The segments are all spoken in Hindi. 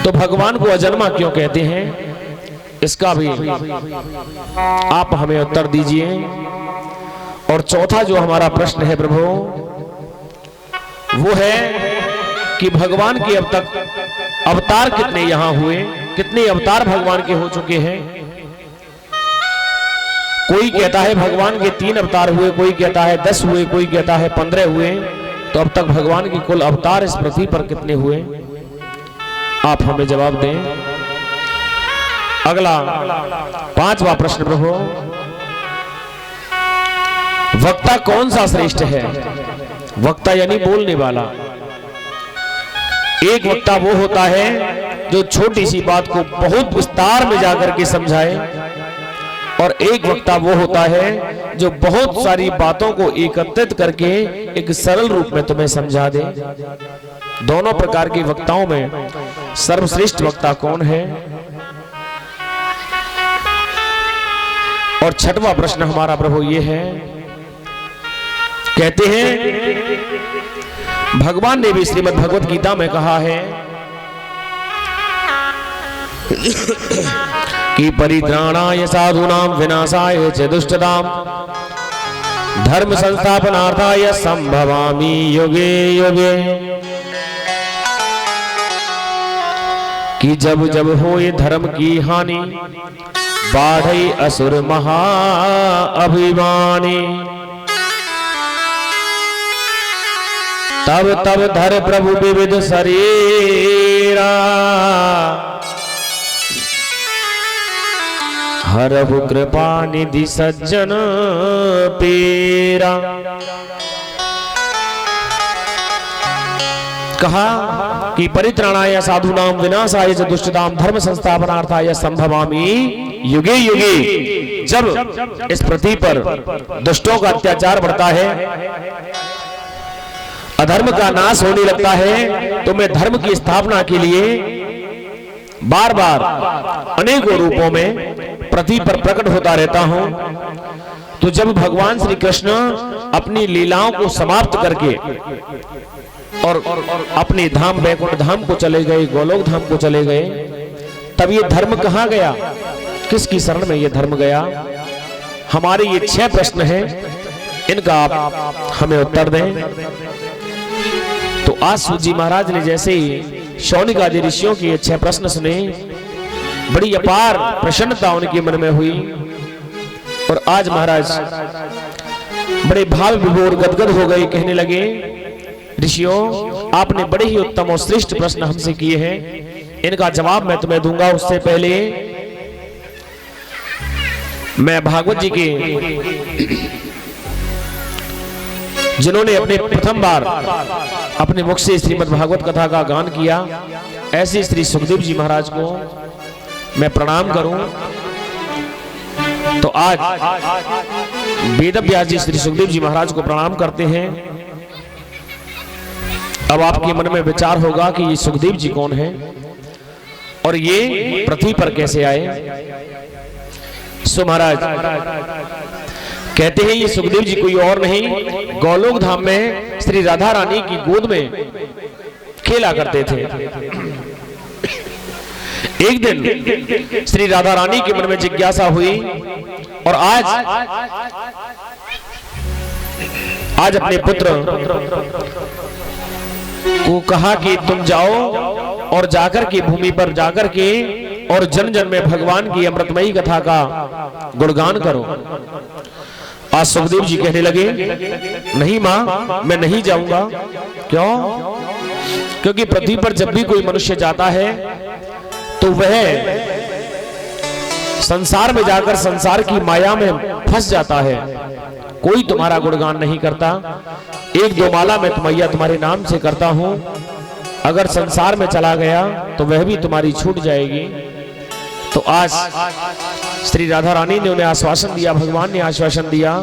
तो भगवान को अजन्मा क्यों कहते हैं, इसका भी आप हमें उत्तर दीजिए। और चौथा जो हमारा प्रश्न है प्रभु, वो है कि भगवान के अब तक अवतार कितने यहां हुए, कितने अवतार भगवान के हो चुके हैं। कोई कहता है भगवान के 3 अवतार हुए, कोई कहता है 10 हुए, कोई कहता है 15 हुए। तो अब तक भगवान के कुल अवतार इस पृथ्वी पर कितने हुए, आप हमें जवाब दें। अगला 5वां प्रश्न प्रभु, वक्ता कौन सा श्रेष्ठ है। वक्ता यानी बोलने वाला। एक वक्ता वो होता है जो छोटी सी बात को बहुत विस्तार में जाकर के समझाए, और एक वक्ता वो होता है जो बहुत सारी बातों को एकत्रित करके एक सरल रूप में तुम्हें समझा दे। दोनों प्रकार के वक्ताओं में सर्वश्रेष्ठ वक्ता कौन है। और 6वां प्रश्न हमारा प्रभु ये है, कहते हैं भगवान ने भी श्रीमद् भगवत गीता में कहा है कि परित्राणाय साधूनां विनाशाय च दुष्टतां धर्म संस्थापनार्थाय संभवामि युगे युगे। कि जब जब होए धर्म की हानि बाढ़ई असुर महा अभिमानी। तब तब धर प्रभु विविध शरीरा हरहु कृपा निधि सज्जन पीरा। कहा कि परित्राणाय साधूनां विनाशाय च दुष्टतां धर्म संस्थापनार्थाय संभवामि युगे युगे। जब इस पृथ्वी पर दुष्टों का अत्याचार बढ़ता है, अधर्म का नाश होने लगता है, तो मैं धर्म की स्थापना के लिए बार बार अनेकों रूपों में पृथ्वी पर प्रकट होता रहता हूं। तो जब भगवान श्री कृष्ण अपनी लीलाओं को समाप्त करके और अपने धाम वैकुंठ धाम को चले गए, गोलोक धाम को चले गए, तब ये धर्म कहां गया, किसकी शरण में ये धर्म गया। हमारे ये 6 प्रश्न हैं, इनका आप हमें उत्तर दें। तो आज सूत जी महाराज ने जैसे ही शौनक आदि ऋषियों के 6 प्रश्न सुने, बड़ी अपार प्रसन्नता उनके मन में हुई। और आज महाराज बड़े भाव विभोर गदगद हो गए, कहने लगे ऋषियों आपने बड़े ही उत्तम और श्रेष्ठ प्रश्न हमसे किए हैं, इनका जवाब मैं तुम्हें दूंगा। उससे पहले मैं भागवत जी के जिन्होंने अपने प्रथम बार अपने मुख से श्रीमद् भागवत कथा का गान किया, ऐसे श्री सुखदेव जी महाराज को मैं प्रणाम करूं। तो आज वेद व्यास जी श्री सुखदेव जी महाराज को प्रणाम करते हैं। अब आपके मन में विचार होगा कि ये सुखदेव जी कौन है और ये पृथ्वी पर कैसे आए। सो महाराज कहते हैं ये सुखदेव जी कोई और नहीं, गोलोक धाम में श्री राधा रानी की गोद में खेला करते थे। एक दिन श्री राधा रानी के मन में जिज्ञासा हुई और आज अपने पुत्र को कहा कि तुम जाओ और जाकर के भूमि पर जाकर के और जन जन में भगवान की अमृतमयी कथा का गुणगान करो। आज सुखदेव जी कहने लगे नहीं मां, मैं नहीं जाऊंगा। क्यों? क्योंकि पृथ्वी पर जब भी कोई मनुष्य जाता है तो वह संसार में जाकर संसार की माया में फंस जाता है। कोई तुम्हारा गुणगान नहीं करता। 1-2 माला मैं मैया तुम्हारे नाम से करता हूं, अगर संसार में चला गया तो वह भी तुम्हारी छूट जाएगी। तो आज श्री राधा रानी ने उन्हें आश्वासन दिया, भगवान ने आश्वासन दिया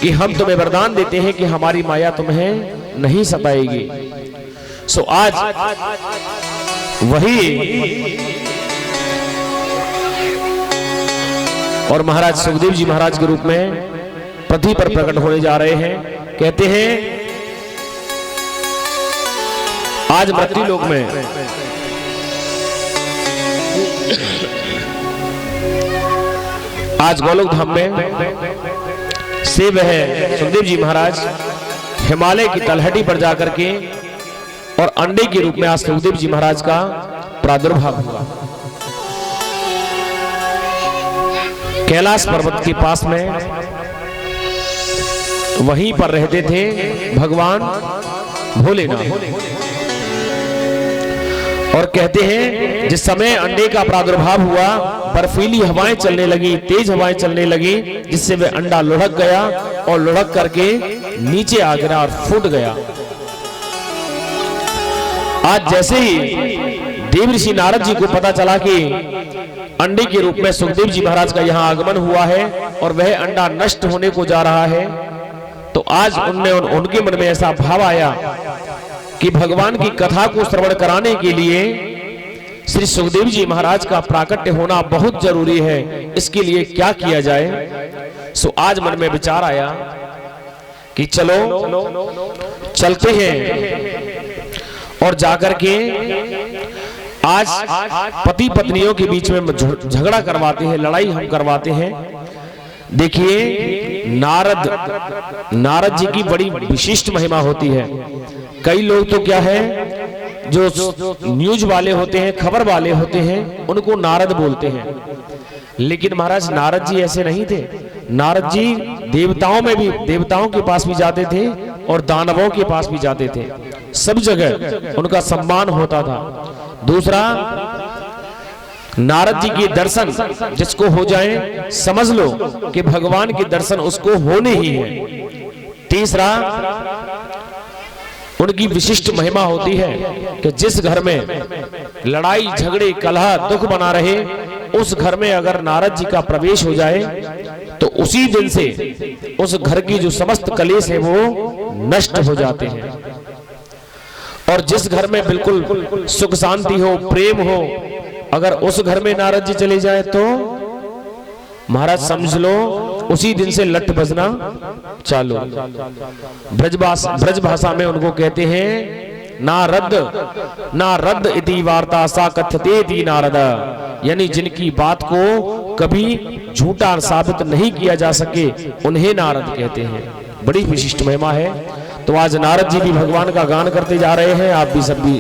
कि हम तुम्हें वरदान देते हैं कि हमारी माया तुम्हें नहीं सताएगी। सो आज वही और महाराज सुखदेव जी महाराज के रूप में पृथ्वी पर प्रकट होने जा रहे हैं। कहते हैं आज मृत्यु लोक में आज गोलोक धाम में से वह सुखदेव जी महाराज हिमालय की तलहटी पर जाकर के और अंडे के रूप में आज सुखदेव जी महाराज का प्रादुर्भाव हुआ। कैलाश पर्वत के पास में वहीं पर रहते थे भगवान भोलेनाथ। और कहते हैं जिस समय अंडे का प्रादुर्भाव हुआ, बर्फीली हवाएं चलने लगी, तेज हवाएं चलने लगी, जिससे वह अंडा लुढ़क गया और लुढ़क करके नीचे आ गिरा और फूट गया। आज जैसे ही देव ऋषि नारद जी को पता चला कि अंडे के रूप में सुखदेव जी महाराज का यहाँ आगमन हुआ है और वह अंडा नष्ट होने को जा रहा है, तो आज उनके मन में ऐसा भाव आया कि भगवान की कथा को श्रवण कराने के लिए श्री सुखदेव जी महाराज का प्राकट्य होना बहुत जरूरी है। इसके लिए क्या किया जाए। सो आज मन में विचार आया कि चलो चलते हैं और जाकर के आज पति पत्नियों के बीच में झगड़ा करवाते हैं, लड़ाई हम करवाते हैं। देखिए नारद जी की बड़ी विशिष्ट महिमा होती है। कई लोग तो क्या है, जो न्यूज वाले होते हैं, खबर वाले होते हैं, उनको नारद बोलते हैं। लेकिन महाराज नारद जी ऐसे नहीं थे। नारद जी देवताओं के पास भी जाते थे और दानवों के पास भी जाते थे। सब जगह उनका सम्मान होता था। दूसरा, नारद जी के दर्शन जिसको हो जाए, समझ लो कि भगवान के दर्शन उसको होने ही है। तीसरा, उनकी विशिष्ट महिमा होती है कि जिस घर में लड़ाई झगड़े कलह दुख बना रहे, उस घर में अगर नारद जी का प्रवेश हो जाए तो उसी दिन से उस घर की जो समस्त कलेश है वो नष्ट हो जाते हैं। और जिस घर में बिल्कुल सुख शांति हो, प्रेम हो, अगर उस घर में नारद जी चले जाए तो महाराज समझ लो उसी दिन से लट बजना चालू। ब्रज भाषा में उनको कहते हैं नारद इति वार्ता सा कथ्यते इति नारद, यानी जिनकी बात को कभी झूठा साबित नहीं किया जा सके उन्हें नारद कहते हैं। बड़ी विशिष्ट महिमा है। तो आज नारद जी भी भगवान का गान करते जा रहे हैं। आप भी सब भी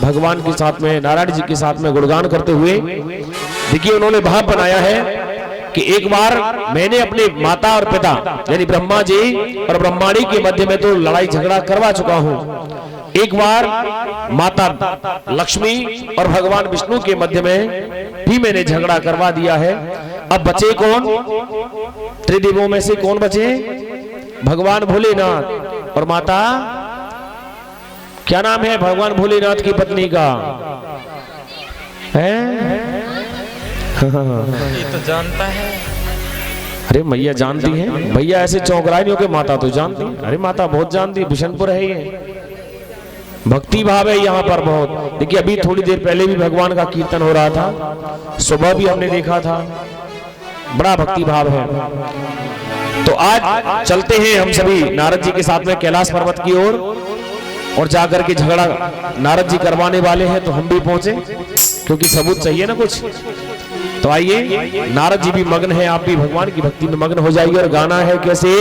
भगवान के साथ में, नारायण जी के साथ में गुणगान करते हुए, देखिए उन्होंने भाव बनाया है कि एक बार मैंने अपने माता और पिता यानी ब्रह्मा जी और ब्रह्माणी के मध्य में तो लड़ाई झगड़ा करवा चुका हूं। एक बार माता लक्ष्मी और भगवान विष्णु के मध्य में भी मैंने झगड़ा करवा दिया है। अब बचे कौन? त्रिदेवों में से कौन बचे? भगवान भोलेनाथ और माता, क्या नाम है भगवान भोलेनाथ की पत्नी का? है ये तो जानता है। अरे मैया जानती है, भैया ऐसे चौंकराए नहीं हो के माता तो जानती। अरे माता बहुत जानती, बिशनपुर है ये, भक्ति भाव है यहाँ पर बहुत। देखिए अभी थोड़ी देर पहले भी भगवान का कीर्तन हो रहा था, सुबह भी हमने देखा था, बड़ा भक्ति भाव है। तो आज चलते हैं हम सभी नारद जी के साथ में कैलाश पर्वत की ओर, और जाकर के झगड़ा नारद जी करवाने वाले हैं तो हम भी पहुंचे, क्योंकि सबूत चाहिए ना कुछ। तो आइए, नारद जी भी मग्न है, आप भी भगवान की भक्ति में मग्न हो जाइए। और गाना है कैसे?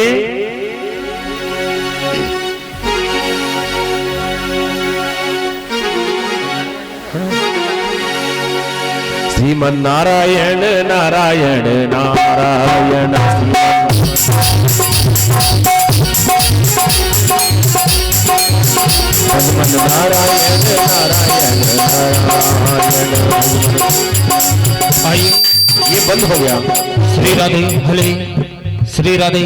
श्रीमन नारायण नारायण नारायण, श्रीमन नारायण नारायण नारायण। आइए, ये बंद हो गया। श्री राधे भले, श्री राधे।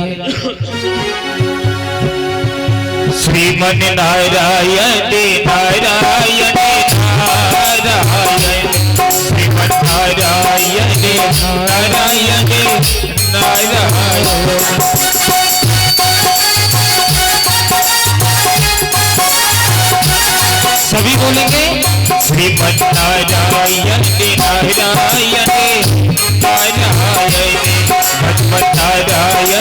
श्रीमन नारायण नारायण नारायण, श्रीमन नारायण नारायण नारायण। सभी बोलेंगे श्रीमन नारायण नारायण नारायण, भगवत नारायण